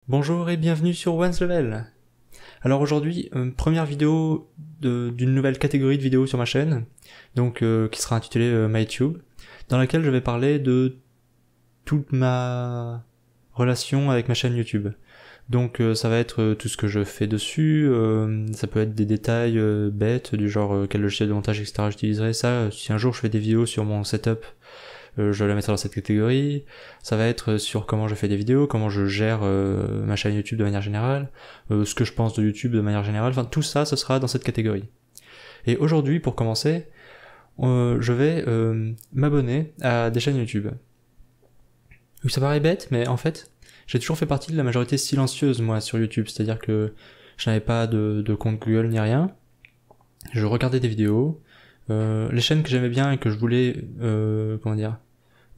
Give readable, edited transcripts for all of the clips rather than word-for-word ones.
Bonjour et bienvenue sur Once Level. Alors aujourd'hui, première vidéo d'une nouvelle catégorie de vidéos sur ma chaîne, donc qui sera intitulée MyTube, dans laquelle je vais parler de toute ma relation avec ma chaîne YouTube. Donc ça va être tout ce que je fais dessus, ça peut être des détails bêtes, du genre quel logiciel de montage, etc. j'utiliserai. Ça, si un jour je fais des vidéos sur mon setup, je la mettrai dans cette catégorie. Ça va être sur comment je fais des vidéos, comment je gère ma chaîne YouTube de manière générale, ce que je pense de YouTube de manière générale, enfin tout ça, ce sera dans cette catégorie. Et aujourd'hui, pour commencer, je vais m'abonner à des chaînes YouTube. Ça paraît bête, mais en fait, j'ai toujours fait partie de la majorité silencieuse, moi, sur YouTube, c'est-à-dire que je n'avais pas de compte Google ni rien, je regardais des vidéos, les chaînes que j'aimais bien et que je voulais,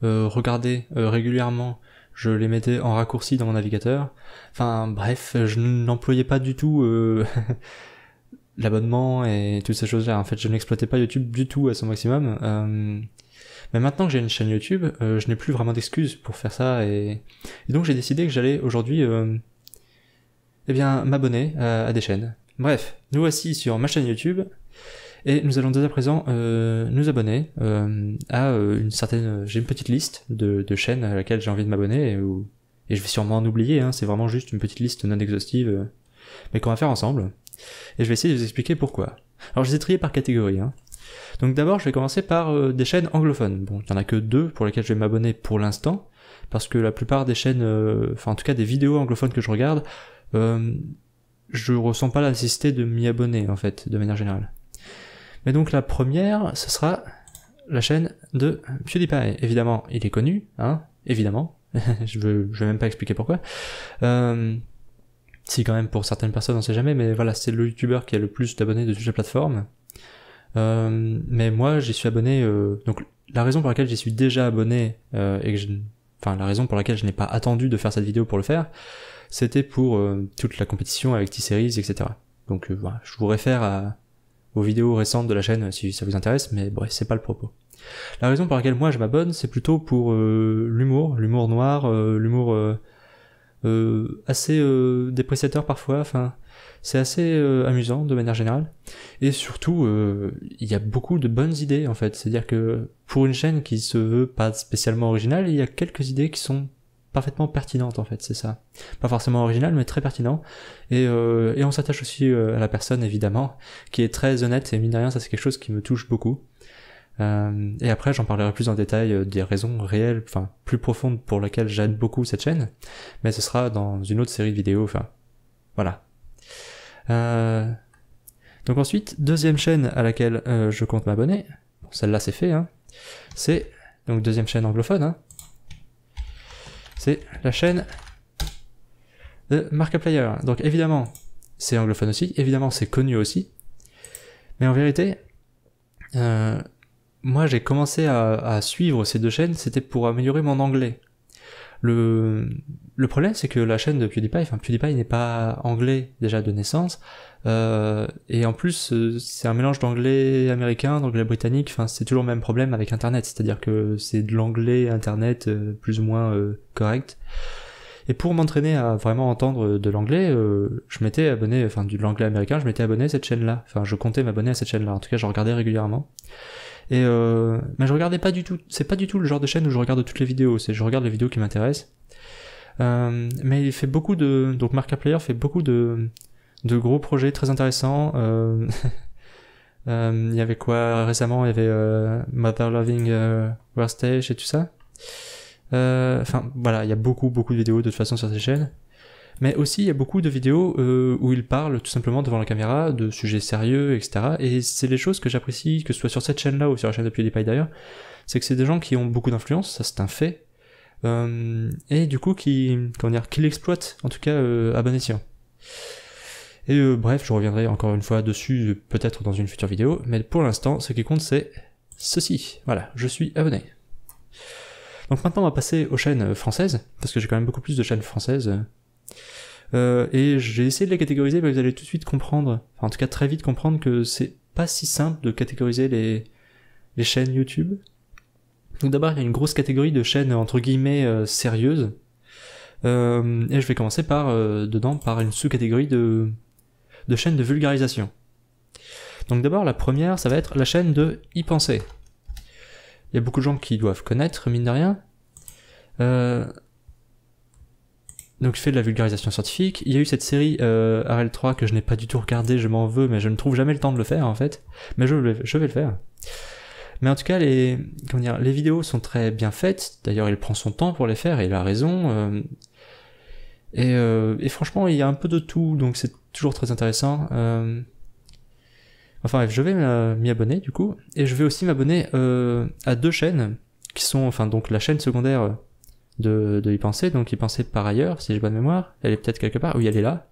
regarder régulièrement, je les mettais en raccourci dans mon navigateur. Enfin bref, je n'employais pas du tout l'abonnement et toutes ces choses-là. En fait, je n'exploitais pas YouTube du tout à son maximum. Mais maintenant que j'ai une chaîne YouTube, je n'ai plus vraiment d'excuses pour faire ça et donc j'ai décidé que j'allais aujourd'hui m'abonner à des chaînes. Bref, nous voici sur ma chaîne YouTube. Et nous allons dès à présent nous abonner à une certaine... J'ai une petite liste de chaînes à laquelle j'ai envie de m'abonner et je vais sûrement en oublier, hein, c'est vraiment juste une petite liste non exhaustive, mais qu'on va faire ensemble. Et je vais essayer de vous expliquer pourquoi. Alors je les ai triés par catégorie. Hein. Donc d'abord je vais commencer par des chaînes anglophones. Bon, il n'y en a que deux pour lesquelles je vais m'abonner pour l'instant, parce que la plupart des chaînes, enfin en tout cas des vidéos anglophones que je regarde, je ressens pas la nécessité de m'y abonner en fait, de manière générale. Mais donc la première, ce sera la chaîne de PewDiePie. Évidemment, il est connu, hein, évidemment. je vais même pas expliquer pourquoi. Si quand même pour certaines personnes, on sait jamais, mais voilà, c'est le youtubeur qui a le plus d'abonnés de toutes les plateformes. Mais moi, j'y suis abonné. Donc la raison pour laquelle j'y suis déjà abonné la raison pour laquelle je n'ai pas attendu de faire cette vidéo pour le faire, c'était pour toute la compétition avec T-Series, etc. Donc voilà, je vous réfère aux vidéos récentes de la chaîne si ça vous intéresse, mais bref, c'est pas le propos. La raison pour laquelle moi je m'abonne, c'est plutôt pour l'humour noir, l'humour assez dépréciateur parfois, enfin c'est assez amusant de manière générale, et surtout il y a beaucoup de bonnes idées en fait, c'est-à-dire que pour une chaîne qui se veut pas spécialement originale, il y a quelques idées qui sont parfaitement pertinente en fait, c'est ça. Pas forcément original, mais très pertinent. Et on s'attache aussi à la personne évidemment, qui est très honnête, et mine de rien, ça c'est quelque chose qui me touche beaucoup. Et après j'en parlerai plus en détail des raisons réelles, enfin plus profondes pour lesquelles j'aime beaucoup cette chaîne, mais ce sera dans une autre série de vidéos, enfin voilà. Donc ensuite, deuxième chaîne à laquelle je compte m'abonner, bon, celle-là c'est fait, hein, c'est donc deuxième chaîne anglophone, hein, c'est la chaîne de Markiplier. Donc évidemment, c'est anglophone aussi, évidemment c'est connu aussi, mais en vérité, moi j'ai commencé à suivre ces deux chaînes, c'était pour améliorer mon anglais. Le problème c'est que la chaîne de PewDiePie n'est pas anglais déjà de naissance, et en plus c'est un mélange d'anglais américain, d'anglais britannique, enfin c'est toujours le même problème avec internet, c'est-à-dire que c'est de l'anglais internet plus ou moins correct. Et pour m'entraîner à vraiment entendre de l'anglais, je m'étais abonné, enfin de l'anglais américain, je m'étais abonné à cette chaîne-là, enfin je comptais m'abonner à cette chaîne-là, en tout cas je regardais régulièrement. Et mais je regardais pas du tout, c'est pas du tout le genre de chaîne où je regarde toutes les vidéos, c'est je regarde les vidéos qui m'intéressent. Mais il fait beaucoup donc Markiplier fait beaucoup de gros projets très intéressants. Il y avait quoi récemment, il y avait Mother Loving Workstage et tout ça. Enfin voilà, il y a beaucoup de vidéos de toute façon sur cette chaîne. Mais aussi il y a beaucoup de vidéos où il parle tout simplement devant la caméra de sujets sérieux, etc. Et c'est les choses que j'apprécie, que ce soit sur cette chaîne-là ou sur la chaîne de PewDiePie d'ailleurs, c'est que c'est des gens qui ont beaucoup d'influence, ça c'est un fait, et du coup qui l'exploitent, en tout cas à bon escient. Et bref, je reviendrai encore une fois dessus, peut-être dans une future vidéo, mais pour l'instant, ce qui compte c'est ceci. Voilà, je suis abonné. Donc maintenant on va passer aux chaînes françaises, parce que j'ai quand même beaucoup plus de chaînes françaises. Et j'ai essayé de les catégoriser, mais vous allez tout de suite comprendre, enfin en tout cas très vite comprendre que c'est pas si simple de catégoriser les chaînes YouTube. Donc d'abord il y a une grosse catégorie de chaînes entre guillemets sérieuses, Et je vais commencer par une sous-catégorie de chaînes de vulgarisation. Donc d'abord, la première, ça va être la chaîne de Y penser. Il y a beaucoup de gens qui doivent connaître, mine de rien. Donc je fais de la vulgarisation scientifique. Il y a eu cette série RL3 que je n'ai pas du tout regardée, je m'en veux, mais je ne trouve jamais le temps de le faire en fait. Mais je vais le faire. Mais en tout cas, les vidéos sont très bien faites. D'ailleurs, il prend son temps pour les faire et il a raison. Et franchement, il y a un peu de tout, donc c'est toujours très intéressant. Enfin bref, je vais m'y abonner du coup, et je vais aussi m'abonner à deux chaînes qui sont, donc la chaîne secondaire de Y penser, donc Y penser par ailleurs, si j'ai bonne mémoire, elle est peut-être quelque part, oui elle est là,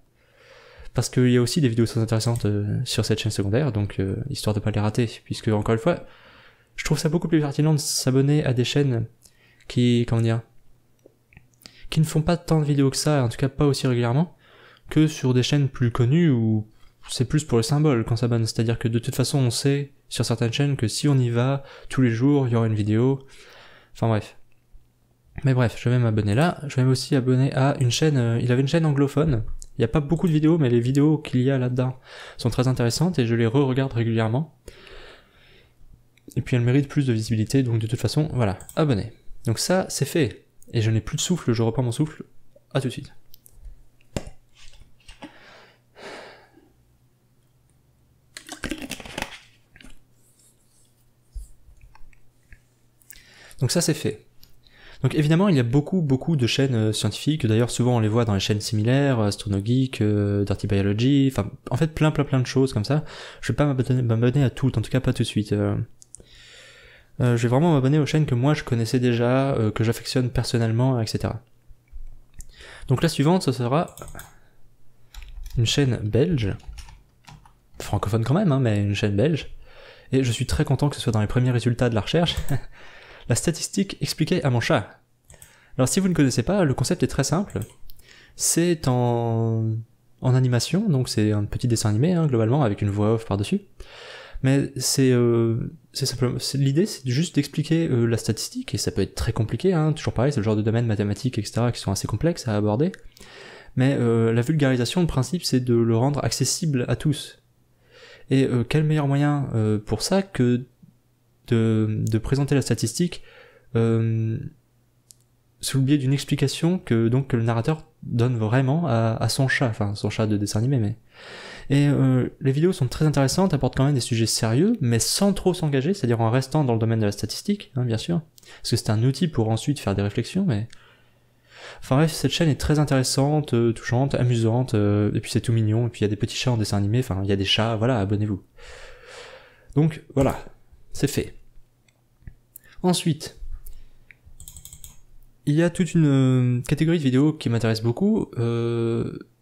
parce qu'il y a aussi des vidéos très intéressantes sur cette chaîne secondaire, donc histoire de pas les rater, puisque encore une fois, je trouve ça beaucoup plus pertinent de s'abonner à des chaînes qui ne font pas tant de vidéos que ça, en tout cas pas aussi régulièrement, que sur des chaînes plus connues où c'est plus pour le symbole qu'on s'abonne, c'est-à-dire que de toute façon on sait sur certaines chaînes que si on y va, tous les jours, il y aura une vidéo, enfin bref. Mais bref, je vais m'abonner là, je vais aussi abonner à une chaîne, il avait une chaîne anglophone, il n'y a pas beaucoup de vidéos, mais les vidéos qu'il y a là-dedans sont très intéressantes et je les re-regarde régulièrement. Et puis elles méritent plus de visibilité, donc de toute façon, voilà, abonné. Donc ça, c'est fait. Et je n'ai plus de souffle, je reprends mon souffle, à tout de suite. Donc ça c'est fait. Donc évidemment il y a beaucoup de chaînes scientifiques, d'ailleurs souvent on les voit dans les chaînes similaires, AstronoGeek, Dirty Biology, enfin en fait plein de choses comme ça. Je vais pas m'abonner à toutes, en tout cas pas tout de suite. Je vais vraiment m'abonner aux chaînes que moi je connaissais déjà, que j'affectionne personnellement, etc. Donc la suivante, ce sera une chaîne belge, francophone quand même, hein, mais une chaîne belge, et je suis très content que ce soit dans les premiers résultats de la recherche. La statistique expliquée à mon chat. Alors si vous ne connaissez pas, le concept est très simple. C'est en animation, donc c'est un petit dessin animé, hein, globalement, avec une voix off par-dessus. Mais c'est simplement, l'idée c'est juste d'expliquer la statistique, et ça peut être très compliqué, hein, toujours pareil, c'est le genre de domaine mathématiques, etc., qui sont assez complexes à aborder. Mais la vulgarisation, le principe, c'est de le rendre accessible à tous. Et quel meilleur moyen pour ça que de présenter la statistique sous le biais d'une explication que le narrateur donne vraiment à son chat, enfin son chat de dessin animé, mais... Et les vidéos sont très intéressantes, apportent quand même des sujets sérieux, mais sans trop s'engager, c'est-à-dire en restant dans le domaine de la statistique, hein, bien sûr, parce que c'est un outil pour ensuite faire des réflexions, mais... Enfin bref, cette chaîne est très intéressante, touchante, amusante, et puis c'est tout mignon, et puis il y a des petits chats en dessin animé, enfin il y a des chats, voilà, abonnez-vous. Donc voilà, c'est fait. Ensuite, il y a toute une catégorie de vidéos qui m'intéresse beaucoup,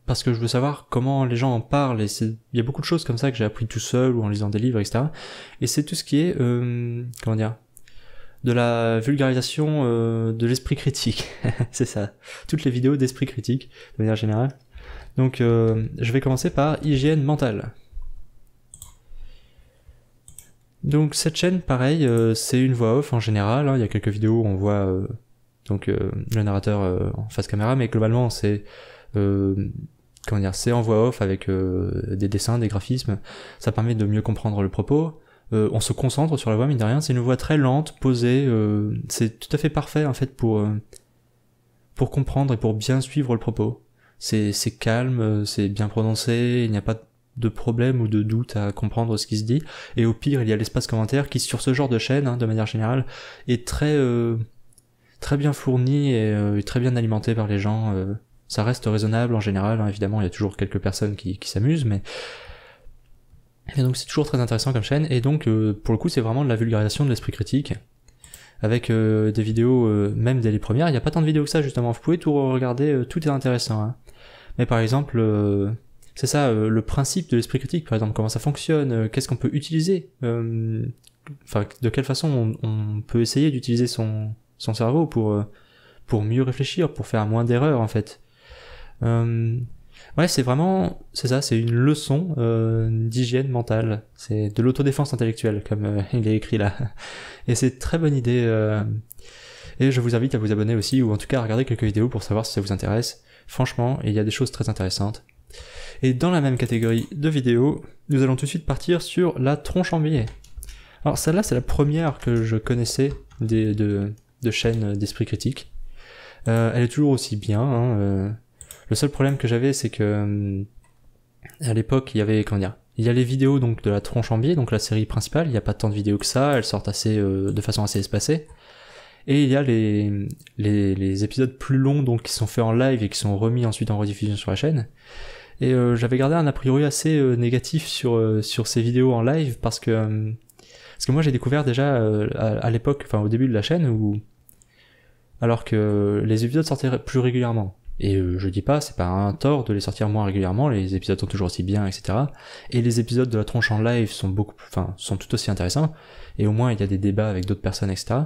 parce que je veux savoir comment les gens en parlent, et il y a beaucoup de choses comme ça que j'ai appris tout seul, ou en lisant des livres, etc. Et c'est tout ce qui est, de la vulgarisation de l'esprit critique. C'est ça, toutes les vidéos d'esprit critique, de manière générale. Donc je vais commencer par hygiène mentale. Donc cette chaîne, pareil, c'est une voix off en général, hein. Il y a quelques vidéos où on voit le narrateur en face caméra, mais globalement c'est c'est en voix off avec des dessins, des graphismes, ça permet de mieux comprendre le propos, on se concentre sur la voix, mine de rien, c'est une voix très lente, posée, c'est tout à fait parfait en fait pour comprendre et pour bien suivre le propos. C'est calme, c'est bien prononcé, il n'y a pas de problème ou de doute à comprendre ce qui se dit, et au pire il y a l'espace commentaire qui sur ce genre de chaîne, hein, de manière générale, est très bien fourni et très bien alimenté par les gens, ça reste raisonnable en général, hein, évidemment il y a toujours quelques personnes qui s'amusent, mais et donc c'est toujours très intéressant comme chaîne, et donc pour le coup c'est vraiment de la vulgarisation de l'esprit critique, avec des vidéos, même dès les premières, il n'y a pas tant de vidéos que ça justement, vous pouvez tout regarder, tout est intéressant, hein. Mais par exemple, c'est ça, le principe de l'esprit critique, par exemple, comment ça fonctionne, qu'est-ce qu'on peut utiliser, enfin de quelle façon on peut essayer d'utiliser son cerveau pour mieux réfléchir, pour faire moins d'erreurs en fait. Ouais, c'est ça, c'est une leçon d'hygiène mentale, c'est de l'autodéfense intellectuelle, comme il est écrit là. Et c'est une très bonne idée. Et je vous invite à vous abonner aussi, ou en tout cas à regarder quelques vidéos pour savoir si ça vous intéresse. Franchement, il y a des choses très intéressantes. Et dans la même catégorie de vidéos, nous allons tout de suite partir sur la tronche en biais. Alors celle-là, c'est la première que je connaissais de chaînes d'esprit critique. Elle est toujours aussi bien. Hein, le seul problème que j'avais, c'est que à l'époque, il y avait, comment dire, il y a les vidéos donc de la tronche en biais, donc la série principale. Il n'y a pas tant de vidéos que ça, elles sortent de façon assez espacée. Et il y a les épisodes plus longs donc qui sont faits en live et qui sont remis ensuite en rediffusion sur la chaîne. Et j'avais gardé un a priori assez négatif sur ces vidéos en live parce que moi j'ai découvert déjà à l'époque, enfin au début de la chaîne, alors que les épisodes sortaient plus régulièrement. Et je dis pas, c'est pas un tort de les sortir moins régulièrement, les épisodes sont toujours aussi bien, etc. Et les épisodes de la tronche en live sont sont tout aussi intéressants, et au moins il y a des débats avec d'autres personnes, etc.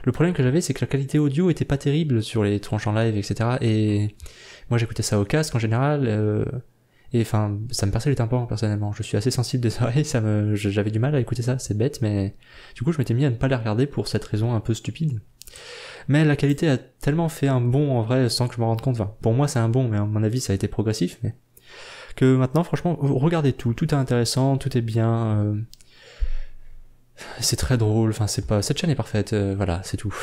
Le problème que j'avais, c'est que la qualité audio était pas terrible sur les tronches en live, etc. Et moi j'écoutais ça au casque en général, et enfin ça me perçait les tympans personnellement. Je suis assez sensible des oreilles, j'avais du mal à écouter ça, c'est bête, mais du coup je m'étais mis à ne pas les regarder pour cette raison un peu stupide. Mais la qualité a tellement fait un bond en vrai sans que je me rende compte. Enfin, pour moi c'est un bond, mais à mon avis ça a été progressif. Mais que maintenant franchement regardez tout est intéressant, tout est bien. C'est très drôle. Enfin cette chaîne est parfaite. Voilà, c'est tout.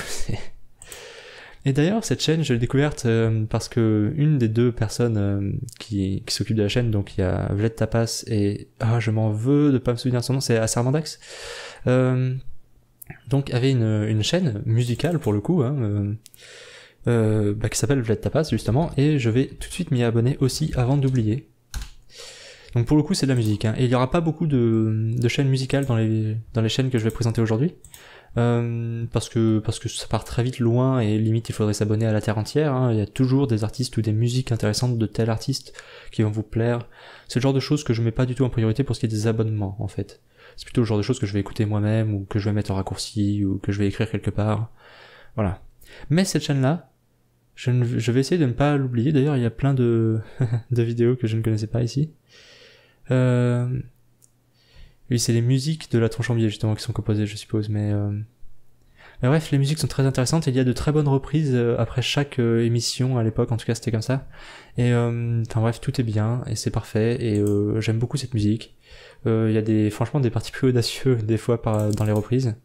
Et d'ailleurs cette chaîne je l'ai découverte parce que une des deux personnes qui s'occupent de la chaîne, donc il y a Vlad Tapas et je m'en veux de pas me souvenir son nom, c'est Asarmandax. Donc avait une chaîne musicale pour le coup, qui s'appelle Vlad Tapas justement, et je vais tout de suite m'y abonner aussi avant d'oublier. Donc pour le coup c'est de la musique, et il y aura pas beaucoup de chaînes musicales dans les chaînes que je vais présenter aujourd'hui, parce que ça part très vite loin et limite il faudrait s'abonner à la terre entière. Il y a toujours des artistes ou des musiques intéressantes de tel artiste qui vont vous plaire. C'est le genre de choses que je mets pas du tout en priorité pour ce qui est des abonnements en fait. C'est plutôt le genre de choses que je vais écouter moi-même, ou que je vais mettre en raccourci, ou que je vais écrire quelque part. Voilà. Mais cette chaîne-là, je vais essayer de ne pas l'oublier. D'ailleurs, il y a plein de vidéos que je ne connaissais pas ici. Oui, c'est les musiques de la tronche en biais, justement, qui sont composées, je suppose. Mais bref, les musiques sont très intéressantes, et il y a de très bonnes reprises après chaque émission, à l'époque, en tout cas, c'était comme ça. Et bref, tout est bien, et c'est parfait, et j'aime beaucoup cette musique. Il y a franchement des parties plus audacieux des fois dans les reprises.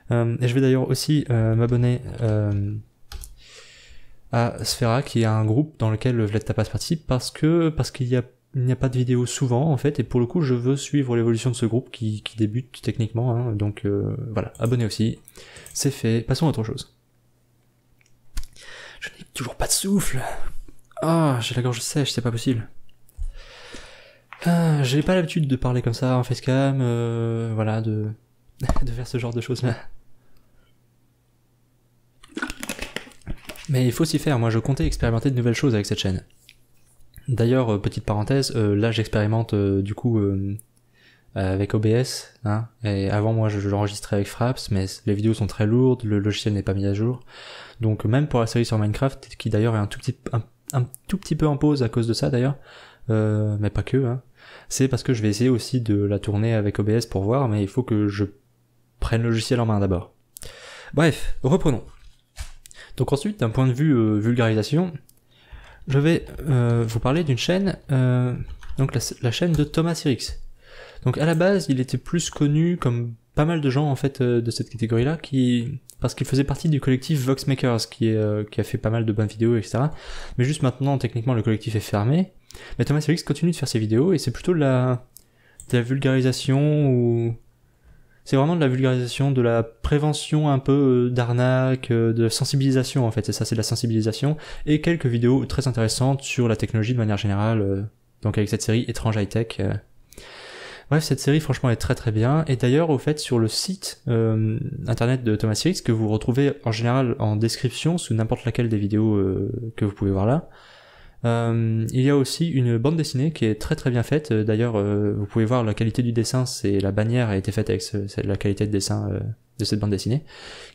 Et je vais d'ailleurs aussi m'abonner à Sphera, qui est un groupe dans lequel Vlad Tapas participe, parce qu'il n'y a pas de vidéo souvent en fait, et pour le coup je veux suivre l'évolution de ce groupe qui débute techniquement, donc voilà, abonnez aussi, c'est fait, passons à autre chose. Je n'ai toujours pas de souffle. J'ai la gorge sèche, c'est pas possible. J'ai pas l'habitude de parler comme ça en facecam, voilà, de faire ce genre de choses là. Mais il faut s'y faire, moi je comptais expérimenter de nouvelles choses avec cette chaîne. D'ailleurs, petite parenthèse, là j'expérimente du coup avec OBS, et avant moi je l'enregistrais avec Fraps, mais les vidéos sont très lourdes, le logiciel n'est pas mis à jour, donc même pour la série sur Minecraft, qui d'ailleurs est un tout petit peu en pause à cause de ça d'ailleurs, mais pas que, c'est parce que je vais essayer aussi de la tourner avec OBS pour voir, mais il faut que je prenne le logiciel en main d'abord. Bref, reprenons. Donc ensuite, d'un point de vue vulgarisation, je vais vous parler d'une chaîne, donc la chaîne de Thomas Sirix. Donc à la base, il était plus connu comme pas mal de gens en fait de cette catégorie-là, parce qu'il faisait partie du collectif Voxmakers, qui a fait pas mal de bonnes vidéos, etc. Mais juste maintenant, techniquement, le collectif est fermé. Mais Thomas Sirix continue de faire ses vidéos, et c'est plutôt de la vulgarisation, ou c'est vraiment de la vulgarisation, de la prévention un peu d'arnaque, de sensibilisation en fait, c'est ça, c'est de la sensibilisation, et quelques vidéos très intéressantes sur la technologie de manière générale, donc avec cette série Étrange High Tech. Bref, cette série franchement est très très bien, et d'ailleurs au fait sur le site internet de Thomas Sirix, que vous retrouvez en général en description sous n'importe laquelle des vidéos que vous pouvez voir là, il y a aussi une bande dessinée qui est très très bien faite. D'ailleurs vous pouvez voir la qualité du dessin, la bannière a été faite avec la qualité de dessin de cette bande dessinée,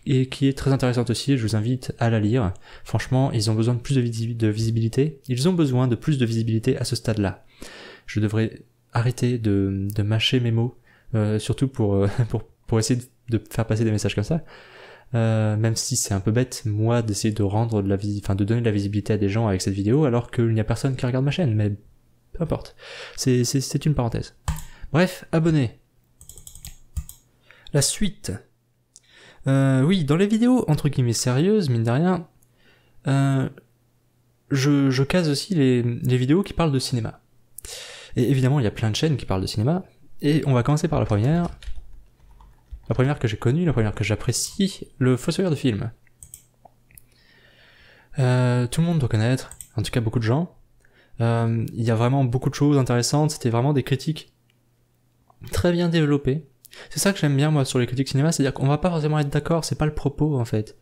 et qui est très intéressante aussi. Je vous invite à la lire. Franchement, ils ont besoin de plus de visibilité, ils ont besoin de plus de visibilité à ce stade là. Je devrais arrêter de mâcher mes mots, surtout pour essayer de faire passer des messages comme ça. même si c'est un peu bête, moi, d'essayer de rendre de donner de la visibilité à des gens avec cette vidéo, alors qu'il n'y a personne qui regarde ma chaîne, mais peu importe. C'est une parenthèse. Bref, abonnez. La suite. Oui, dans les vidéos, entre guillemets, sérieuses, mine de rien, je case aussi les vidéos qui parlent de cinéma. Et évidemment, il y a plein de chaînes qui parlent de cinéma, et on va commencer par la première. La première que j'ai connue, la première que j'apprécie, le Fossoyeur de films. Tout le monde doit connaître, en tout cas beaucoup de gens. Il y a vraiment beaucoup de choses intéressantes, c'était vraiment des critiques très bien développées. C'est ça que j'aime bien moi sur les critiques cinéma, c'est-à-dire qu'on va pas forcément être d'accord, c'est pas le propos en fait.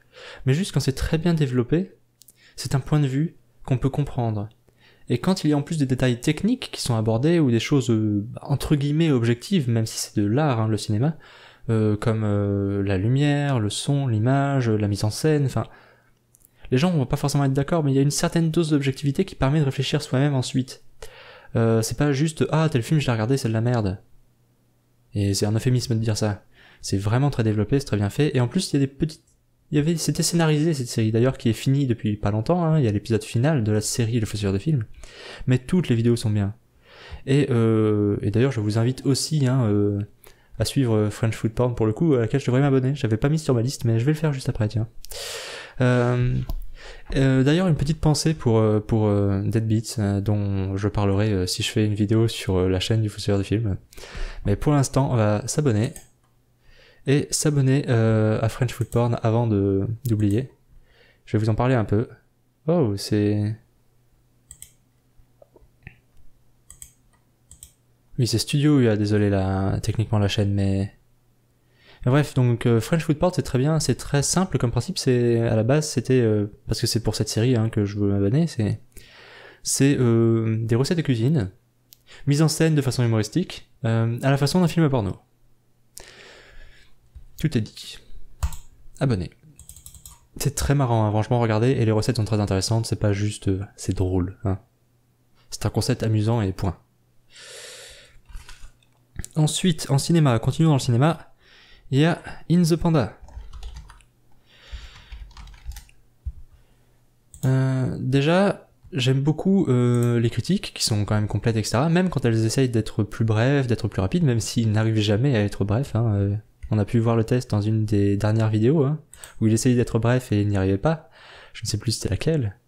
Mais juste quand c'est très bien développé, c'est un point de vue qu'on peut comprendre. Et quand il y a en plus des détails techniques qui sont abordés, ou des choses entre guillemets objectives, même si c'est de l'art, hein, le cinéma, comme la lumière, le son, l'image, la mise en scène, enfin... Les gens vont pas forcément être d'accord, mais il y a une certaine dose d'objectivité qui permet de réfléchir soi-même ensuite. C'est pas juste « Ah, tel film, je l'ai regardé, c'est de la merde ». Et c'est un euphémisme de dire ça. C'est vraiment très développé, c'est très bien fait, et en plus, il y a des petites... C'était scénarisé cette série d'ailleurs, qui est finie depuis pas longtemps, hein. Il y a l'épisode final de la série Le Fossoyeur de films, mais toutes les vidéos sont bien. Et d'ailleurs, je vous invite aussi à suivre French Food Porn pour le coup, à laquelle je devrais m'abonner. J'avais pas mis sur ma liste, mais je vais le faire juste après, tiens. D'ailleurs, une petite pensée pour Deadbeats, dont je parlerai si je fais une vidéo sur la chaîne du Fossoyeur de films. Mais pour l'instant, on va s'abonner. Et s'abonner à French Food Porn avant d'oublier. Je vais vous en parler un peu. Oh, c'est... Oui, c'est Studio UA, désolé là, techniquement la chaîne, mais... Bref, donc French Food Porn c'est très bien, c'est très simple comme principe, c'est à la base c'était, parce que c'est pour cette série que je veux m'abonner, c'est des recettes de cuisine, mises en scène de façon humoristique, à la façon d'un film porno. Tout est dit. Abonné. C'est très marrant, hein, franchement, regardez, et les recettes sont très intéressantes, c'est pas juste... c'est drôle, hein. C'est un concept amusant et point. Ensuite, en cinéma, continuons dans le cinéma, il y a In the Panda. Déjà, j'aime beaucoup les critiques, qui sont quand même complètes, etc., même quand elles essayent d'être plus brèves, d'être plus rapides, même s'ils n'arrivent jamais à être brefs, hein, on a pu voir le test dans une des dernières vidéos, hein, où il essayait d'être bref et il n'y arrivait pas. Je ne sais plus c'était laquelle.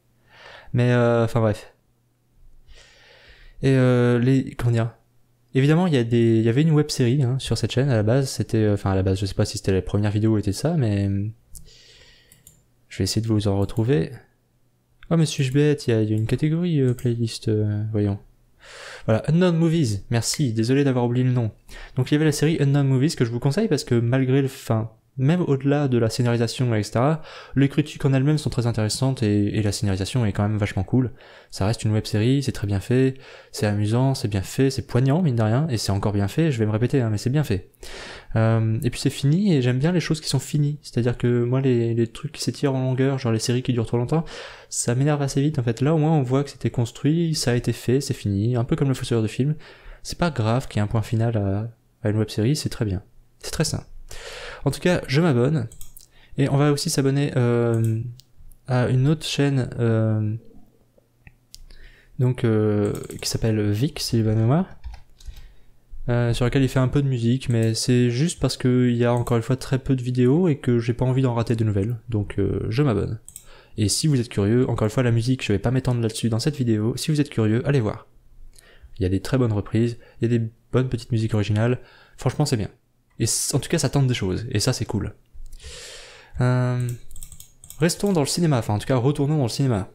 Mais enfin bref. Et comment dire, évidemment, il y avait une web-série sur cette chaîne à la base. C'était, à la base, je sais pas si c'était la première vidéo ou était ça, mais je vais essayer de vous en retrouver. Oh, mais suis-je bête, il y a une catégorie playlist, voyons. Voilà, Unknown Movies, merci, désolé d'avoir oublié le nom. Donc il y avait la série Unknown Movies que je vous conseille parce que malgré même au-delà de la scénarisation, etc., les critiques en elles-mêmes sont très intéressantes et la scénarisation est quand même vachement cool. Ça reste une web-série, c'est très bien fait, c'est amusant, c'est bien fait, c'est poignant, mine de rien, et c'est encore bien fait, je vais me répéter, mais c'est bien fait. Et puis c'est fini, et j'aime bien les choses qui sont finies. C'est-à-dire que moi, les trucs qui s'étirent en longueur, genre les séries qui durent trop longtemps, ça m'énerve assez vite, en fait. Là, au moins, on voit que c'était construit, ça a été fait, c'est fini, un peu comme le Fossoyeur de film. C'est pas grave qu'il y ait un point final à une web-série, c'est très bien. C'est très sain. En tout cas, je m'abonne. Et on va aussi s'abonner à une autre chaîne qui s'appelle Vic, si j'ai bonne mémoire, sur laquelle il fait un peu de musique, mais c'est juste parce qu'il y a encore une fois très peu de vidéos et que j'ai pas envie d'en rater de nouvelles. Donc je m'abonne. Et si vous êtes curieux, encore une fois la musique, je vais pas m'étendre là-dessus dans cette vidéo, si vous êtes curieux, allez voir. Il y a des très bonnes reprises, il y a des bonnes petites musiques originales, franchement c'est bien. Et en tout cas, ça tente des choses, et ça, c'est cool. Restons dans le cinéma, enfin, en tout cas, retournons dans le cinéma.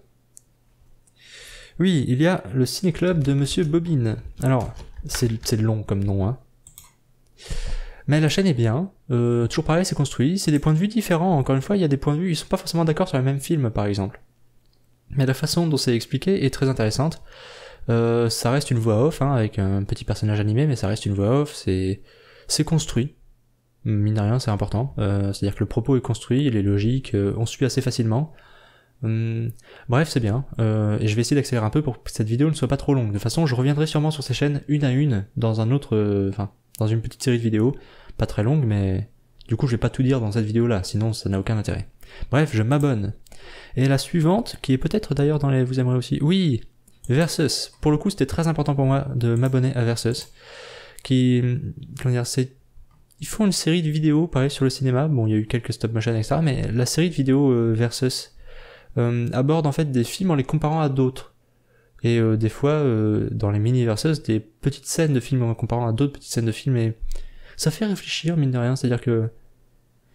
Oui, il y a le ciné-club de Monsieur Bobine. Alors, c'est long comme nom, hein. Mais la chaîne est bien, toujours pareil, c'est construit, c'est des points de vue différents, encore une fois, il y a des points de vue, ils sont pas forcément d'accord sur le même film, par exemple. Mais la façon dont c'est expliqué est très intéressante. Ça reste une voix off, avec un petit personnage animé, mais ça reste une voix off, c'est construit, mine de rien, c'est important. C'est-à-dire que le propos est construit, il est logique, on suit assez facilement. Bref, c'est bien. Et je vais essayer d'accélérer un peu pour que cette vidéo ne soit pas trop longue. De toute façon, je reviendrai sûrement sur ces chaînes une à une dans un autre, dans une petite série de vidéos, pas très longue, mais Du coup, je vais pas tout dire dans cette vidéo là, sinon ça n'a aucun intérêt. Bref, je m'abonne. Et la suivante, qui est peut-être d'ailleurs dans les vous aimerez aussi, oui, Versus. Pour le coup, c'était très important pour moi de m'abonner à Versus, qui, comment dire, ils font une série de vidéos, pareil, sur le cinéma. Bon, il y a eu quelques stop motion, etc. Mais la série de vidéos Versus aborde en fait des films en les comparant à d'autres. Et des fois, dans les mini-Versus, des petites scènes de films en comparant à d'autres petites scènes de films. Et ça fait réfléchir, mine de rien. C'est-à-dire que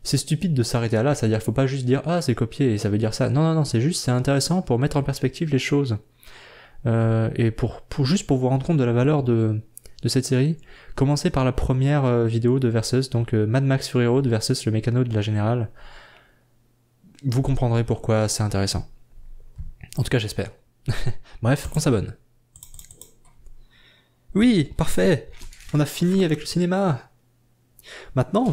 c'est stupide de s'arrêter à là. C'est-à-dire qu'il faut pas juste dire « Ah, c'est copié et ça veut dire ça ». Non, c'est intéressant pour mettre en perspective les choses. Et juste pour vous rendre compte de la valeur de cette série, commencez par la première vidéo de Versus, donc Mad Max Fury Road versus le mécano de la Générale. Vous comprendrez pourquoi c'est intéressant. En tout cas, j'espère. Bref, on s'abonne. Oui, parfait. On a fini avec le cinéma. Maintenant,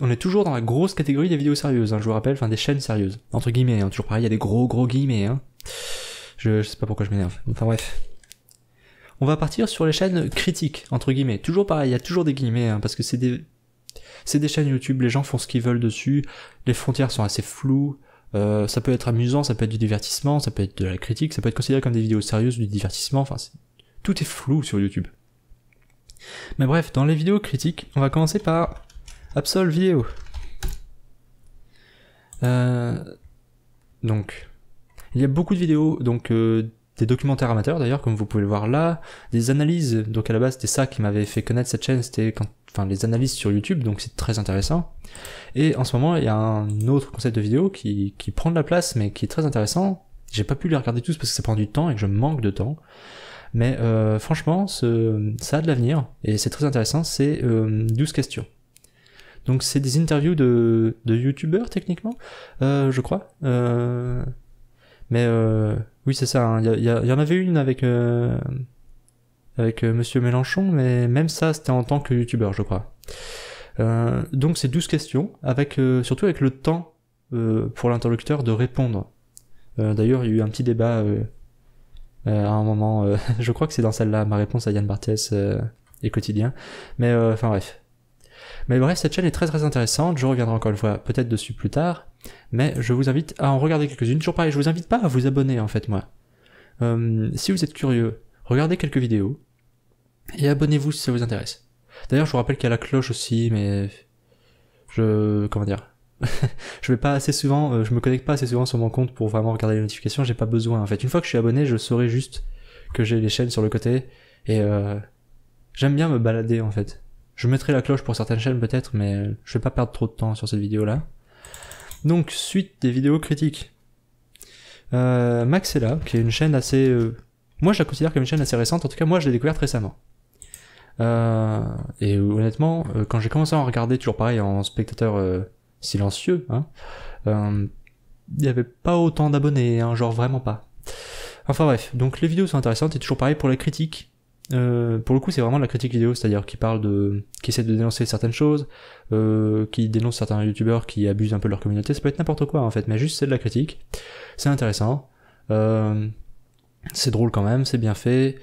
on est toujours dans la grosse catégorie des vidéos sérieuses, hein, je vous rappelle, enfin des chaînes sérieuses. Entre guillemets, hein, toujours pareil, il y a des gros guillemets, hein. Je sais pas pourquoi je m'énerve. Enfin bref. On va partir sur les chaînes critiques, entre guillemets. Toujours pareil, il y a toujours des guillemets, hein, parce que c'est des chaînes YouTube, les gens font ce qu'ils veulent dessus, les frontières sont assez floues, ça peut être amusant, ça peut être du divertissement, ça peut être de la critique, ça peut être considéré comme des vidéos sérieuses ou du divertissement, enfin tout est flou sur YouTube. Mais bref, dans les vidéos critiques, on va commencer par Absol Vidéo. Donc, il y a beaucoup de vidéos, donc des documentaires amateurs d'ailleurs, comme vous pouvez le voir là, des analyses, donc à la base c'était ça qui m'avait fait connaître cette chaîne, c'était les analyses sur YouTube, donc c'est très intéressant. Et en ce moment, il y a un autre concept de vidéo qui prend de la place, mais qui est très intéressant. J'ai pas pu les regarder tous parce que ça prend du temps et que je manque de temps. Mais franchement, ça a de l'avenir, et c'est très intéressant, c'est 12 questions. Donc c'est des interviews de youtubeurs techniquement, je crois. Mais oui, c'est ça, hein. Il y en avait une avec Monsieur Mélenchon, mais même ça, c'était en tant que youtubeur, je crois. Donc c'est 12 questions, surtout avec le temps pour l'interlocuteur de répondre. D'ailleurs, il y a eu un petit débat à un moment, je crois que c'est dans celle-là, ma réponse à Yann Barthès et Quotidien. Mais enfin bref. Mais bref, cette chaîne est très très intéressante, je reviendrai encore une fois peut-être dessus plus tard, mais je vous invite à en regarder quelques-unes. Toujours pareil, je vous invite pas à vous abonner en fait, moi. Si vous êtes curieux, regardez quelques vidéos, et abonnez-vous si ça vous intéresse. D'ailleurs, je vous rappelle qu'il y a la cloche aussi, mais comment dire, je vais pas assez souvent, je me connecte pas assez souvent sur mon compte pour vraiment regarder les notifications, j'ai pas besoin en fait. Une fois que je suis abonné, je saurai juste que j'ai les chaînes sur le côté, et j'aime bien me balader en fait. Je mettrai la cloche pour certaines chaînes peut-être, mais je vais pas perdre trop de temps sur cette vidéo-là. Donc, suite des vidéos critiques. Maxella, qui est une chaîne assez... moi, je la considère comme une chaîne assez récente. En tout cas, moi, je l'ai découverte récemment. Et honnêtement, quand j'ai commencé à en regarder, toujours pareil, en spectateur silencieux, hein, il y avait pas autant d'abonnés, hein, genre vraiment pas. Enfin bref, donc les vidéos sont intéressantes, et toujours pareil pour la critique. Pour le coup, c'est vraiment de la critique vidéo, c'est-à-dire qui essaie de dénoncer certaines choses, qui dénonce certains youtubeurs qui abusent un peu de leur communauté. Ça peut être n'importe quoi en fait, mais juste c'est de la critique. C'est intéressant, c'est drôle quand même, c'est bien fait,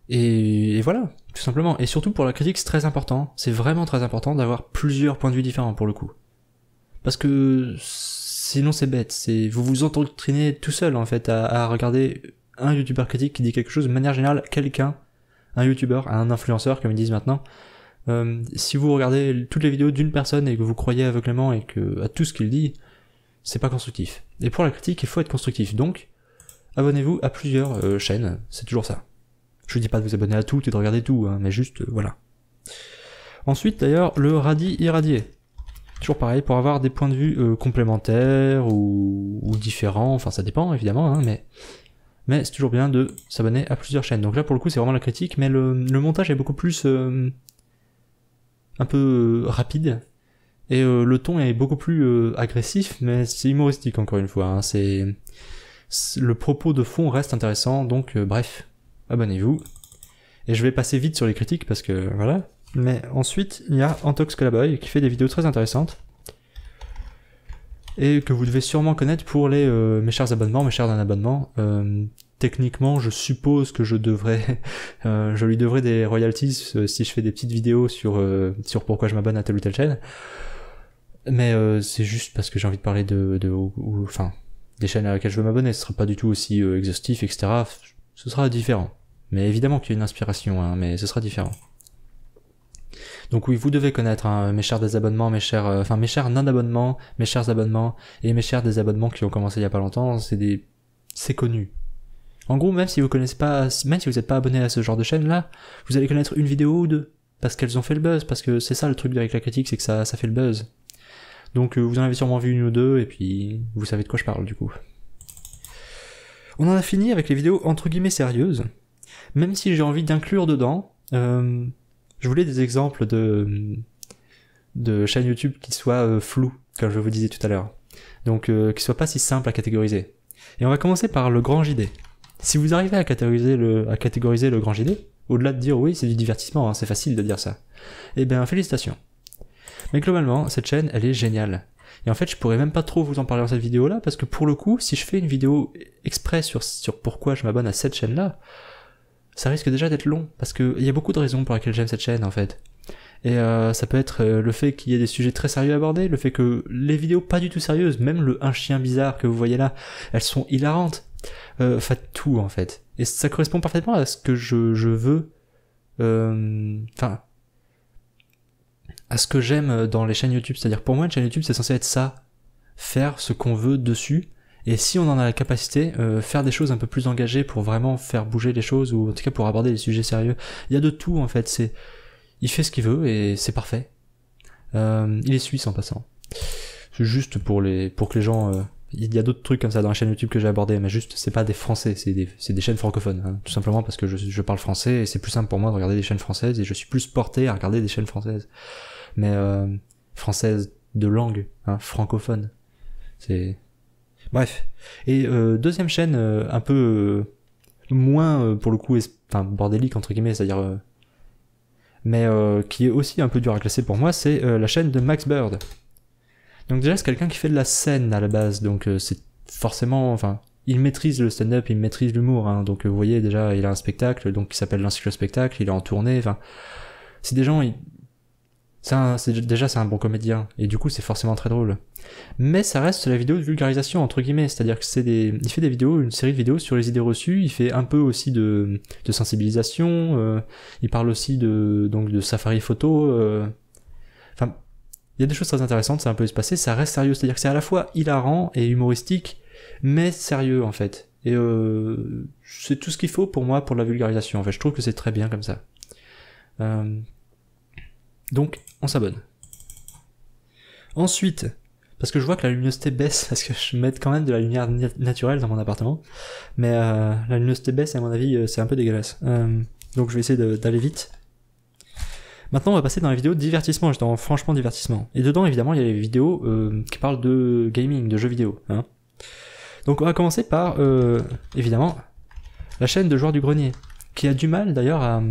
et voilà, tout simplement. Et surtout pour la critique, c'est très important. C'est vraiment très important d'avoir plusieurs points de vue différents pour le coup, parce que sinon c'est bête. Vous vous endoctrinez tout seul en fait à regarder un youtubeur critique qui dit quelque chose de manière générale, un youtubeur, un influenceur comme ils disent maintenant. Si vous regardez toutes les vidéos d'une personne et que vous croyez aveuglément et à tout ce qu'il dit, c'est pas constructif. Et pour la critique, il faut être constructif. Donc, abonnez-vous à plusieurs chaînes, c'est toujours ça. Je vous dis pas de vous abonner à toutes et de regarder tout, hein, mais juste, voilà. Ensuite, d'ailleurs, le radis irradié. Toujours pareil, pour avoir des points de vue complémentaires ou différents, enfin ça dépend évidemment, hein, mais c'est toujours bien de s'abonner à plusieurs chaînes. Donc là, pour le coup, c'est vraiment la critique, mais le montage est beaucoup plus un peu rapide, et le ton est beaucoup plus agressif, mais c'est humoristique encore une fois. Hein. Le propos de fond reste intéressant, donc bref, abonnez-vous. Et je vais passer vite sur les critiques, parce que voilà. Mais ensuite, il y a Antox Calaboy, qui fait des vidéos très intéressantes, et que vous devez sûrement connaître pour mes chers abonnements, mes chers d'un abonnement. Techniquement, je suppose que je lui devrais des royalties si je fais des petites vidéos sur pourquoi je m'abonne à telle ou telle chaîne. Mais c'est juste parce que j'ai envie de parler enfin, des chaînes à laquelle je veux m'abonner. Ce sera pas du tout aussi exhaustif, etc. Ce sera différent. Mais évidemment qu'il y a une inspiration, hein, mais ce sera différent. Donc oui, vous devez connaître hein, mes chers désabonnements, mes chers non-abonnements, mes chers abonnements et mes chers désabonnements qui ont commencé il y a pas longtemps. C'est connu. En gros, même si vous connaissez pas, même si vous n'êtes pas abonné à ce genre de chaîne-là, vous allez connaître une vidéo ou deux parce qu'elles ont fait le buzz, parce que c'est ça le truc avec la critique, c'est que ça fait le buzz. Donc vous en avez sûrement vu une ou deux et puis vous savez de quoi je parle du coup. On en a fini avec les vidéos entre guillemets sérieuses. Même si j'ai envie d'inclure dedans, je voulais des exemples de chaînes YouTube qui soient floues, comme je vous disais tout à l'heure. Donc qui soient pas si simples à catégoriser. Et on va commencer par le grand JD. Si vous arrivez à catégoriser le grand JD, au-delà de dire oui c'est du divertissement, hein, c'est facile de dire ça, eh bien félicitations. Mais globalement, cette chaîne, elle est géniale. Et en fait, je pourrais même pas trop vous en parler dans cette vidéo-là, parce que pour le coup, si je fais une vidéo exprès sur pourquoi je m'abonne à cette chaîne-là, ça risque déjà d'être long, parce qu'il y a beaucoup de raisons pour lesquelles j'aime cette chaîne, en fait. Et ça peut être le fait qu'il y ait des sujets très sérieux abordés, le fait que les vidéos pas du tout sérieuses, même le un chien bizarre que vous voyez là, elles sont hilarantes. Enfin, tout, en fait. Et ça correspond parfaitement à ce que je veux... Enfin... à ce que j'aime dans les chaînes YouTube. C'est-à-dire, pour moi, une chaîne YouTube, c'est censé être ça. Faire ce qu'on veut dessus. Et si on en a la capacité, faire des choses un peu plus engagées pour vraiment faire bouger les choses, ou en tout cas pour aborder des sujets sérieux. Il y a de tout, en fait. Il fait ce qu'il veut et c'est parfait. Il est suisse en passant. C'est juste pour que les gens... il y a d'autres trucs comme ça dans la chaîne YouTube que j'ai abordé, mais juste, c'est pas des français, c'est des chaînes francophones. Hein. Tout simplement parce que je parle français et c'est plus simple pour moi de regarder des chaînes françaises et je suis plus porté à regarder des chaînes françaises. Mais française de langue, hein, francophone. C'est... Bref. Et deuxième chaîne un peu moins, pour le coup, enfin, bordélique, entre guillemets, c'est-à-dire... mais qui est aussi un peu dur à classer pour moi, c'est la chaîne de Max Bird. Donc déjà, c'est quelqu'un qui fait de la scène à la base, donc c'est forcément... Enfin, il maîtrise le stand-up, il maîtrise l'humour, hein, donc vous voyez, déjà, il a un spectacle, donc qui s'appelle l'Encyclo-Spectacle, il est en tournée, enfin... C'est des gens... c'est un bon comédien, et du coup c'est forcément très drôle. Mais ça reste la vidéo de vulgarisation, entre guillemets, c'est-à-dire que il fait des vidéos, une série de vidéos sur les idées reçues, il fait un peu aussi de sensibilisation, il parle aussi de safari photo, enfin, il y a des choses très intéressantes, ça un peu espacé, ça reste sérieux, c'est-à-dire que c'est à la fois hilarant et humoristique, mais sérieux en fait. Et c'est tout ce qu'il faut pour moi pour la vulgarisation, en fait, je trouve que c'est très bien comme ça. Donc, on s'abonne. Ensuite, parce que je vois que la luminosité baisse, parce que je mets quand même de la lumière naturelle dans mon appartement, mais la luminosité baisse, et à mon avis, c'est un peu dégueulasse. Donc je vais essayer d'aller vite. Maintenant, on va passer dans les vidéos de divertissement, justement, franchement divertissement. Et dedans, évidemment, il y a les vidéos qui parlent de gaming, de jeux vidéo. Hein. Donc on va commencer par, évidemment, la chaîne de Joueurs du Grenier, qui a du mal, d'ailleurs, à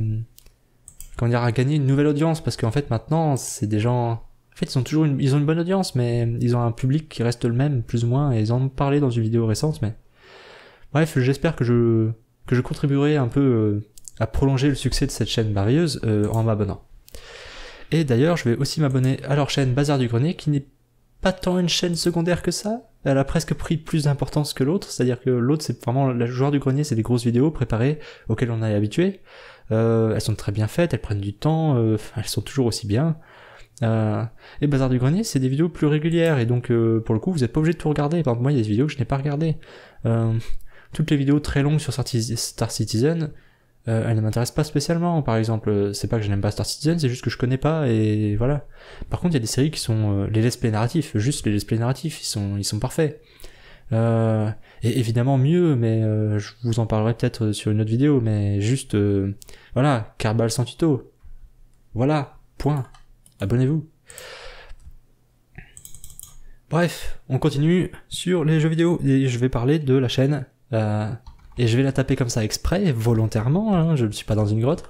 gagner une nouvelle audience, parce qu'en fait maintenant c'est des gens, en fait ils ont une bonne audience, mais ils ont un public qui reste le même plus ou moins, et ils en ont parlé dans une vidéo récente, mais bref, j'espère que je contribuerai un peu à prolonger le succès de cette chaîne merveilleuse en m'abonnant. Et d'ailleurs je vais aussi m'abonner à leur chaîne Bazar du Grenier, qui n'est pas tant une chaîne secondaire que ça, elle a presque pris plus d'importance que l'autre, c'est-à-dire que l'autre c'est vraiment, la Joueur du Grenier c'est des grosses vidéos préparées auxquelles on est habitué. Elles sont très bien faites, elles prennent du temps, elles sont toujours aussi bien. Et Bazar du Grenier, c'est des vidéos plus régulières, et donc pour le coup, vous n'êtes pas obligé de tout regarder. Par exemple, moi, il y a des vidéos que je n'ai pas regardées. Toutes les vidéos très longues sur Star Citizen, elles ne m'intéressent pas spécialement. Par exemple, c'est pas que je n'aime pas Star Citizen, c'est juste que je connais pas, et voilà. Par contre, il y a des séries qui sont les let's play narratifs, juste les let's play narratifs, ils sont parfaits. Et évidemment mieux, mais je vous en parlerai peut-être sur une autre vidéo, mais juste voilà, Kerbal sans tuto, voilà, point, abonnez-vous. Bref, on continue sur les jeux vidéo, et je vais parler de la chaîne, et je vais la taper comme ça exprès, volontairement, hein, je ne suis pas dans une grotte,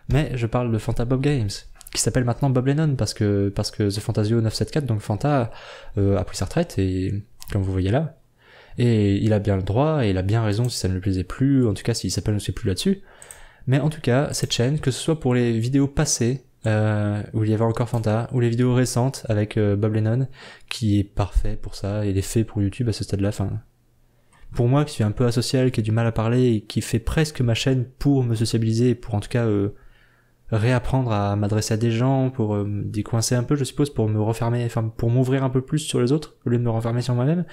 mais je parle de Fanta Bob Games, qui s'appelle maintenant Bob Lennon, parce que The Fantasio 974, donc Fanta, a pris sa retraite, et comme vous voyez là, et il a bien le droit, et il a bien raison si ça ne lui plaisait plus, en tout cas s'il s'appelle ne sait plus là-dessus. Mais en tout cas, cette chaîne, que ce soit pour les vidéos passées, où il y avait encore Fanta, ou les vidéos récentes avec Bob Lennon, qui est parfait pour ça, et il est fait pour YouTube à ce stade-là. Enfin, pour moi, qui suis un peu asocial, qui a du mal à parler, et qui fait presque ma chaîne pour me sociabiliser, pour en tout cas réapprendre à m'adresser à des gens, pour me décoincer un peu, je suppose, pour me refermer, enfin pour m'ouvrir un peu plus sur les autres, au lieu de me renfermer sur moi-même.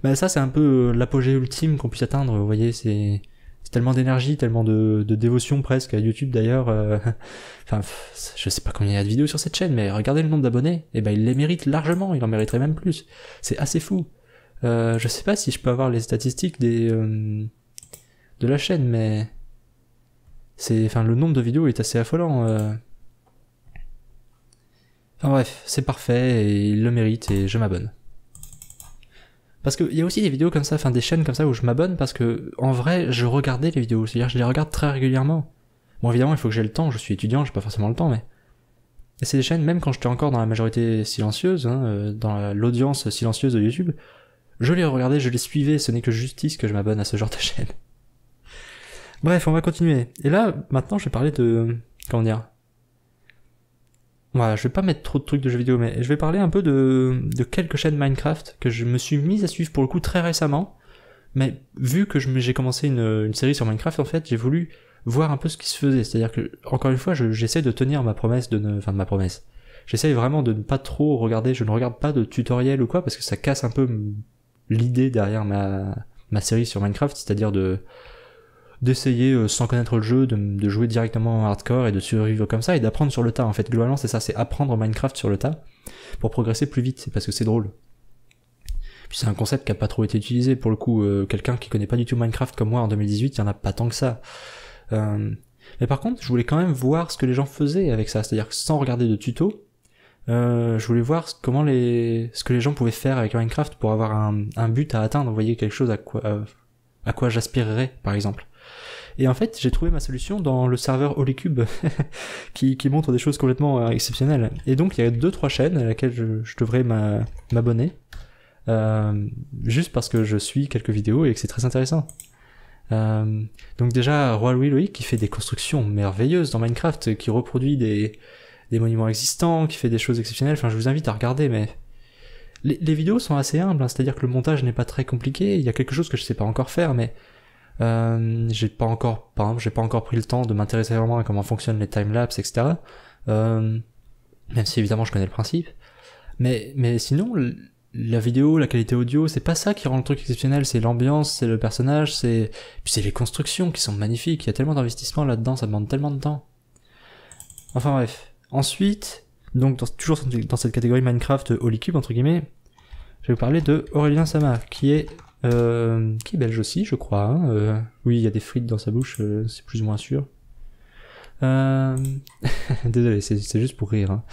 Bah ça, c'est un peu l'apogée ultime qu'on puisse atteindre, vous voyez, c'est tellement d'énergie, tellement de dévotion presque à YouTube d'ailleurs. Enfin, je sais pas combien il y a de vidéos sur cette chaîne, mais regardez le nombre d'abonnés, et ben il les mérite largement, il en mériterait même plus. C'est assez fou. Je sais pas si je peux avoir les statistiques de la chaîne, mais enfin le nombre de vidéos est assez affolant. Enfin bref, c'est parfait et il le mérite et je m'abonne. Parce qu'il y a aussi des vidéos comme ça, enfin des chaînes comme ça où je m'abonne parce que en vrai je regardais les vidéos, c'est-à-dire je les regarde très régulièrement. Bon évidemment il faut que j'ai le temps, je suis étudiant, j'ai pas forcément le temps, mais et c'est des chaînes, même quand j'étais encore dans la majorité silencieuse, hein, dans l'audience silencieuse de YouTube, je les regardais, je les suivais, ce n'est que justice que je m'abonne à ce genre de chaîne. Bref, on va continuer. Et là, maintenant je vais parler de... comment dire, voilà, je vais pas mettre trop de trucs de jeux vidéo, mais je vais parler un peu de quelques chaînes Minecraft que je me suis mise à suivre pour le coup très récemment. Mais vu que j'ai commencé une série sur Minecraft, en fait, j'ai voulu voir un peu ce qui se faisait. C'est-à-dire que, encore une fois, j'essaie de tenir ma promesse enfin ma promesse. J'essaie vraiment de ne pas trop regarder, je ne regarde pas de tutoriel ou quoi, parce que ça casse un peu l'idée derrière ma série sur Minecraft, c'est-à-dire d'essayer sans connaître le jeu, de jouer directement en hardcore et de survivre comme ça et d'apprendre sur le tas. En fait, globalement, c'est ça, c'est apprendre Minecraft sur le tas pour progresser plus vite, parce que c'est drôle. Puis c'est un concept qui a pas trop été utilisé pour le coup. Quelqu'un qui connaît pas du tout Minecraft comme moi en 2018, il y en a pas tant que ça. Mais par contre, je voulais quand même voir ce que les gens faisaient avec ça, c'est-à-dire que sans regarder de tuto, je voulais voir ce que les gens pouvaient faire avec Minecraft pour avoir un but à atteindre, vous voyez, quelque chose à quoi j'aspirerais, par exemple. Et en fait, j'ai trouvé ma solution dans le serveur Holycube, qui montre des choses complètement exceptionnelles. Et donc, il y a 2-3 chaînes à laquelle je devrais m'abonner, juste parce que je suis quelques vidéos et que c'est très intéressant. Donc déjà, Roi Louis Loïc, qui fait des constructions merveilleuses dans Minecraft, qui reproduit des monuments existants, qui fait des choses exceptionnelles. Enfin, je vous invite à regarder, mais les vidéos sont assez humbles, hein, c'est-à-dire que le montage n'est pas très compliqué. Il y a quelque chose que je sais pas encore faire, mais j'ai pas encore pris le temps de m'intéresser vraiment à comment fonctionnent les timelapses, etc. Même si évidemment je connais le principe. Mais sinon, la vidéo, la qualité audio, c'est pas ça qui rend le truc exceptionnel, c'est l'ambiance, c'est le personnage, puis c'est les constructions qui sont magnifiques. Il y a tellement d'investissement là-dedans, ça demande tellement de temps. Enfin bref. Ensuite, donc toujours dans cette catégorie Minecraft Holycube entre guillemets, je vais vous parler de Aurélien Sama, qui est belge aussi, je crois. Hein. Oui, il y a des frites dans sa bouche, c'est plus ou moins sûr. Désolé, c'est juste pour rire. Hein.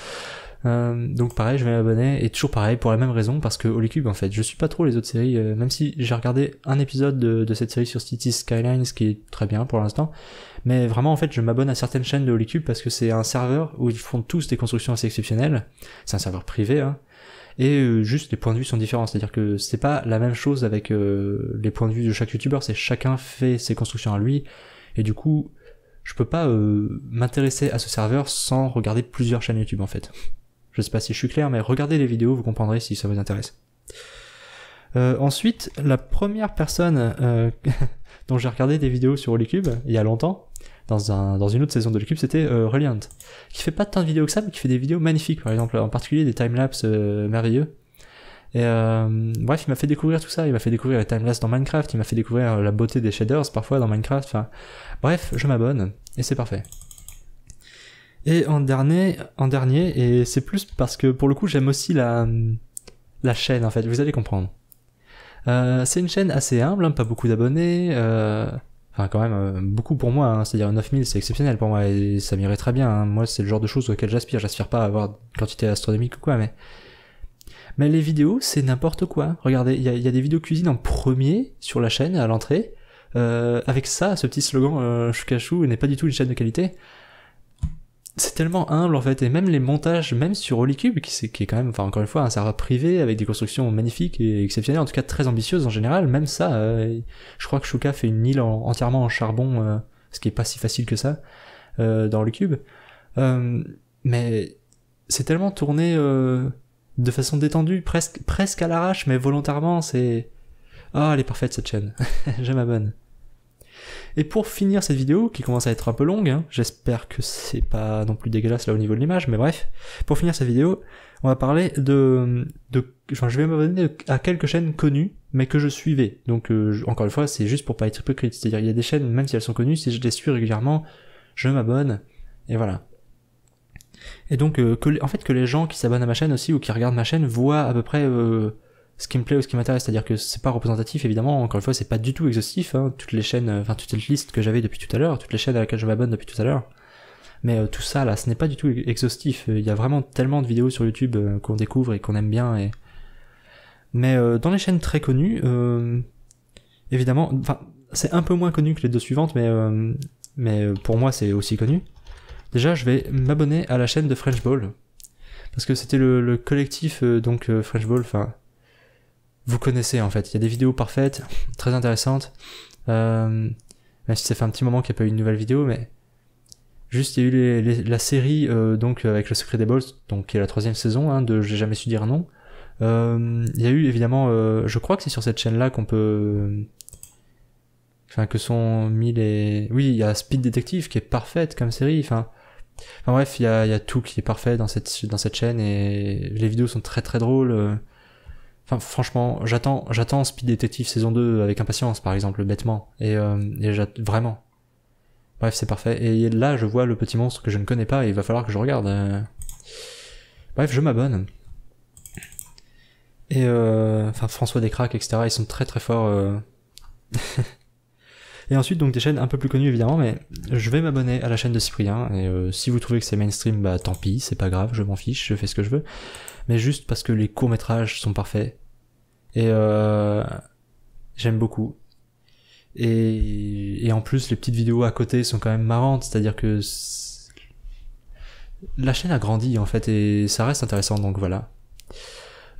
Donc pareil, je vais m'abonner, et toujours pareil, pour la même raison, parce que Holycube, en fait, je suis pas trop les autres séries, même si j'ai regardé un épisode de cette série sur Cities Skylines, qui est très bien pour l'instant, mais vraiment, en fait, je m'abonne à certaines chaînes de Holycube, parce que c'est un serveur où ils font tous des constructions assez exceptionnelles, c'est un serveur privé, hein, et juste les points de vue sont différents, c'est-à-dire que c'est pas la même chose avec les points de vue de chaque youtubeur, c'est chacun fait ses constructions à lui, et du coup, je peux pas m'intéresser à ce serveur sans regarder plusieurs chaînes YouTube, en fait. Je sais pas si je suis clair, mais regardez les vidéos, vous comprendrez si ça vous intéresse. Ensuite, la première personne dont j'ai regardé des vidéos sur Holycube, il y a longtemps, dans une autre saison de Holycube, c'était Reliant, qui fait pas tant de vidéos que ça, mais qui fait des vidéos magnifiques, par exemple, en particulier des timelapses merveilleux. Et bref, il m'a fait découvrir tout ça, il m'a fait découvrir les timelapses dans Minecraft, il m'a fait découvrir la beauté des shaders parfois dans Minecraft, enfin... Bref, je m'abonne, et c'est parfait. Et en dernier, et c'est plus parce que pour le coup j'aime aussi la chaîne en fait, vous allez comprendre. C'est une chaîne assez humble, hein, pas beaucoup d'abonnés, enfin quand même beaucoup pour moi, hein, c'est-à-dire 9000 c'est exceptionnel pour moi et ça m'irait très bien, hein. Moi c'est le genre de choses auxquelles j'aspire pas à avoir une quantité astronomique ou quoi, mais les vidéos c'est n'importe quoi. Regardez, il y a des vidéos cuisine en premier sur la chaîne à l'entrée, avec ça, ce petit slogan Choucachou n'est pas du tout une chaîne de qualité. C'est tellement humble en fait, et même les montages, même sur Holycube, qui est quand même, enfin encore une fois, un serveur privé avec des constructions magnifiques et exceptionnelles, en tout cas très ambitieuses en général, même ça, je crois que Chouka fait une île entièrement en charbon, ce qui est pas si facile que ça, dans Holycube. Mais c'est tellement tourné de façon détendue, presque à l'arrache, mais volontairement, c'est... Ah, elle est parfaite cette chaîne, je m'abonne. Et pour finir cette vidéo, qui commence à être un peu longue, hein, j'espère que c'est pas non plus dégueulasse là au niveau de l'image, mais bref, pour finir cette vidéo, on va parler enfin, je vais m'abonner à quelques chaînes connues, mais que je suivais. Donc encore une fois, c'est juste pour pas être hypocrite, c'est-à-dire il y a des chaînes, même si elles sont connues, si je les suis régulièrement, je m'abonne, et voilà. Et donc en fait que les gens qui s'abonnent à ma chaîne aussi, ou qui regardent ma chaîne, voient à peu près ce qui me plaît ou ce qui m'intéresse, c'est-à-dire que c'est pas représentatif évidemment, encore une fois c'est pas du tout exhaustif, hein, toutes les chaînes, enfin toute cette liste que j'avais depuis tout à l'heure, toutes les chaînes à laquelle je m'abonne depuis tout à l'heure, mais tout ça là, ce n'est pas du tout exhaustif, il y a vraiment tellement de vidéos sur YouTube qu'on découvre et qu'on aime bien, mais dans les chaînes très connues, évidemment, enfin c'est un peu moins connu que les deux suivantes, mais pour moi c'est aussi connu. Déjà je vais m'abonner à la chaîne de French Ball, parce que c'était le collectif French Ball, enfin vous connaissez en fait, il y a des vidéos parfaites, très intéressantes, même si ça fait un petit moment qu'il n'y a pas eu une nouvelle vidéo, mais juste il y a eu la série avec le secret des balls, donc qui est la 3e saison de J'ai jamais su dire non. Il y a eu évidemment, je crois que c'est sur cette chaîne là qu'on peut, enfin que sont mis les, oui il y a Speed Detective qui est parfaite comme série, enfin bref il y a tout qui est parfait dans cette chaîne et les vidéos sont très très drôles. Enfin, franchement, j'attends Speed Detective saison 2 avec impatience, par exemple, bêtement. Et vraiment. Bref, c'est parfait. Et là, je vois le petit monstre que je ne connais pas et il va falloir que je regarde. Bref, je m'abonne. Et enfin, François Descraques, etc., ils sont très très forts. Et ensuite, donc des chaînes un peu plus connues, évidemment, mais je vais m'abonner à la chaîne de Cyprien. Et si vous trouvez que c'est mainstream, bah tant pis, c'est pas grave, je m'en fiche, je fais ce que je veux. Mais juste parce que les courts-métrages sont parfaits. Et j'aime beaucoup. Et en plus, les petites vidéos à côté sont quand même marrantes, c'est-à-dire que la chaîne a grandi en fait, et ça reste intéressant, donc voilà.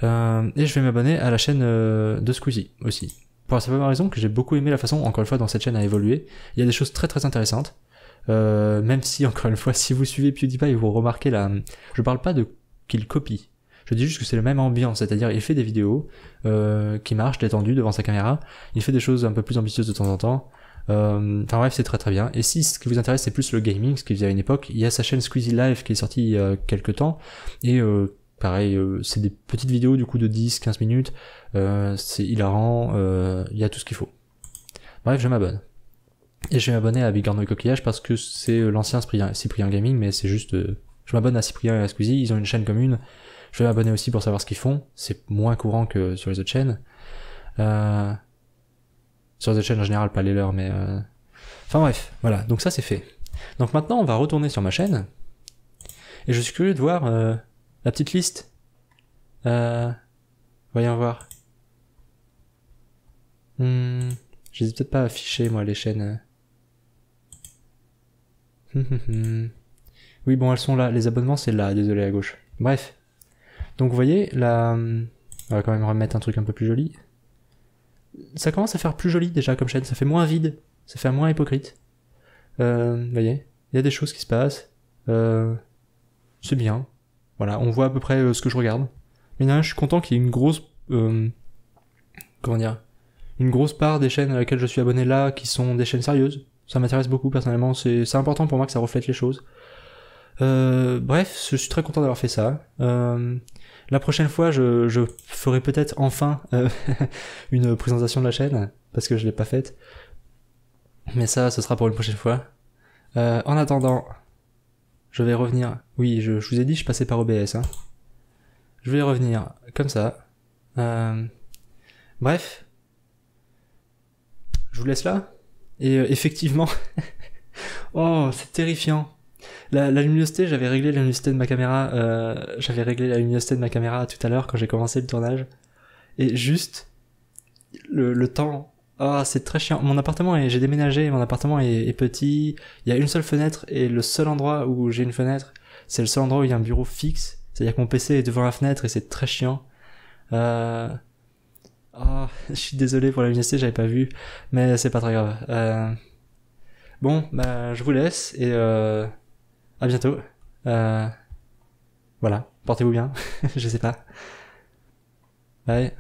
Et je vais m'abonner à la chaîne de Squeezie aussi. Pour la simple raison que j'ai beaucoup aimé la façon, encore une fois, dont cette chaîne a évolué. Il y a des choses très très intéressantes. Même si, encore une fois, si vous suivez PewDiePie, vous remarquez je parle pas de qu'il copie. Je dis juste que c'est la même ambiance, c'est-à-dire il fait des vidéos qui marchent détendues devant sa caméra, il fait des choses un peu plus ambitieuses de temps en temps, enfin bref c'est très très bien. Et si ce qui vous intéresse c'est plus le gaming, ce qu'il faisait à une époque, il y a sa chaîne Squeezie Live qui est sortie il y a quelques temps, et pareil, c'est des petites vidéos du coup de 10-15 minutes, c'est hilarant, il y a tout ce qu'il faut. Bref, je m'abonne. Et je vais m'abonner à Bigorneau et Coquillage parce que c'est l'ancien Cyprien Gaming, mais c'est juste... je m'abonne à Cyprien et à Squeezie, ils ont une chaîne commune. Je vais m'abonner aussi pour savoir ce qu'ils font. C'est moins courant que sur les autres chaînes. Sur les autres chaînes en général, pas les leurs, mais... Enfin bref, voilà. Donc ça, c'est fait. Donc maintenant, on va retourner sur ma chaîne. Et je suis curieux de voir la petite liste. Voyons voir. Je les ai peut-être pas affichées, moi, les chaînes. Oui, bon, elles sont là. Les abonnements, c'est là. Désolé, à gauche. Bref. Donc vous voyez, là, on va quand même remettre un truc un peu plus joli. Ça commence à faire plus joli déjà comme chaîne, ça fait moins vide, ça fait moins hypocrite. Vous voyez, il y a des choses qui se passent. C'est bien. Voilà, on voit à peu près ce que je regarde. Mais là, je suis content qu'il y ait une grosse... comment dire, une grosse part des chaînes à laquelle je suis abonné là qui sont des chaînes sérieuses. Ça m'intéresse beaucoup personnellement, c'est important pour moi que ça reflète les choses. Bref, je suis très content d'avoir fait ça. La prochaine fois, je ferai peut-être enfin une présentation de la chaîne, parce que je l'ai pas faite. Mais ça, ce sera pour une prochaine fois. En attendant, je vais revenir... Oui, je vous ai dit, je passais par OBS. Hein. Je vais revenir comme ça. Bref. Je vous laisse là. Et effectivement... oh, c'est terrifiant. La luminosité, j'avais réglé la luminosité de ma caméra, tout à l'heure quand j'ai commencé le tournage. Et juste, le temps, c'est très chiant. Mon appartement j'ai déménagé, mon appartement est petit, il y a une seule fenêtre et le seul endroit où j'ai une fenêtre, c'est le seul endroit où il y a un bureau fixe. C'est-à-dire que mon PC est devant la fenêtre et c'est très chiant. Je suis désolé pour la luminosité, j'avais pas vu, mais c'est pas très grave. Bon, bah, je vous laisse et à bientôt. Voilà, portez-vous bien, je sais pas. Bye.